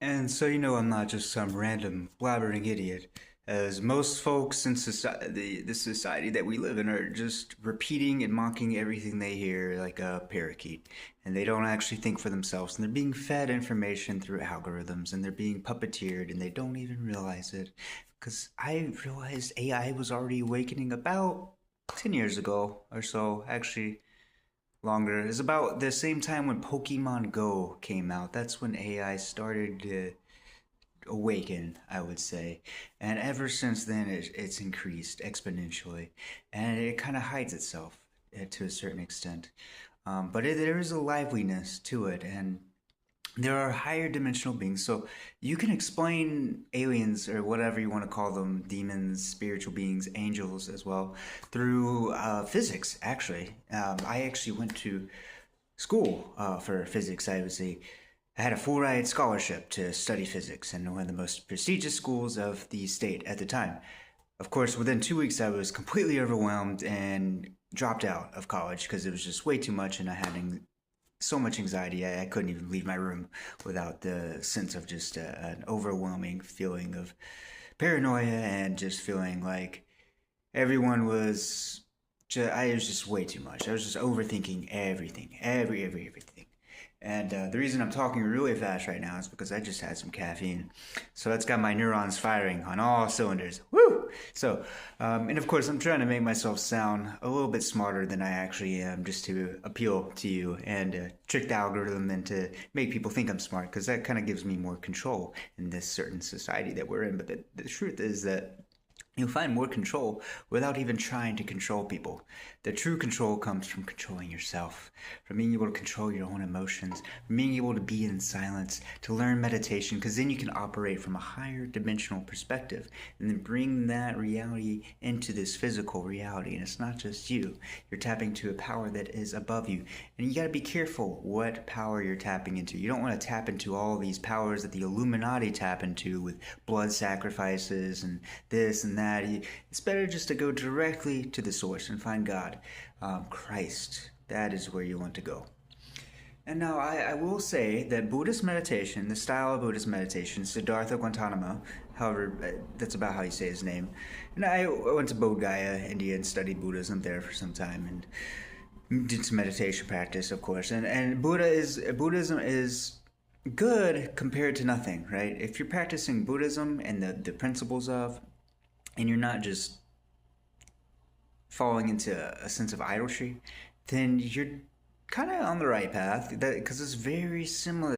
And so you know I'm not just some random blabbering idiot, as most folks in society, the society that we live in, are just repeating and mocking everything they hear like a parakeet, and they don't actually think for themselves, and they're being fed information through algorithms, and they're being puppeteered, and they don't even realize it. Because I realized AI was already awakening about 10 years ago or so, actually longer. It's about the same time when Pokemon Go came out. That's when AI started to awaken, I would say. And ever since then, it's increased exponentially. And it kind of hides itself to a certain extent. But there is a liveliness to it. And there are higher dimensional beings. So you can explain aliens or whatever you want to call them, demons, spiritual beings, angels as well, through physics, actually. I actually went to school for physics. I had a full ride scholarship to study physics in one of the most prestigious schools of the state at the time. Of course, within 2 weeks, I was completely overwhelmed and dropped out of college because it was just way too much, and I had so much anxiety. I couldn't even leave my room without the sense of just an overwhelming feeling of paranoia and just feeling like everyone was. I was just way too much. I was just overthinking everything, everything. And the reason I'm talking really fast right now is because I just had some caffeine. So that's got my neurons firing on all cylinders. Woo! And of course, I'm trying to make myself sound a little bit smarter than I actually am just to appeal to you and trick the algorithm and to make people think I'm smart because that kind of gives me more control in this certain society that we're in. But the truth is that you'll find more control without even trying to control people. The true control comes from controlling yourself, from being able to control your own emotions, from being able to be in silence, to learn meditation, because then you can operate from a higher dimensional perspective and then bring that reality into this physical reality. And it's not just you. You're tapping to a power that is above you. And you got to be careful what power you're tapping into. You don't want to tap into all these powers that the Illuminati tap into with blood sacrifices and this and that. It's better just to go directly to the source and find God, Christ. That is where you want to go. And now I will say that Buddhist meditation, the style of Buddhist meditation, Siddhartha Gautama, however, that's about how you say his name. And I went to Bodh Gaya, India, and studied Buddhism there for some time and did some meditation practice, of course. And Buddhism is good compared to nothing, right? If you're practicing Buddhism and the principles of, and you're not just falling into a sense of idolatry, then you're kind of on the right path. Because it's very similar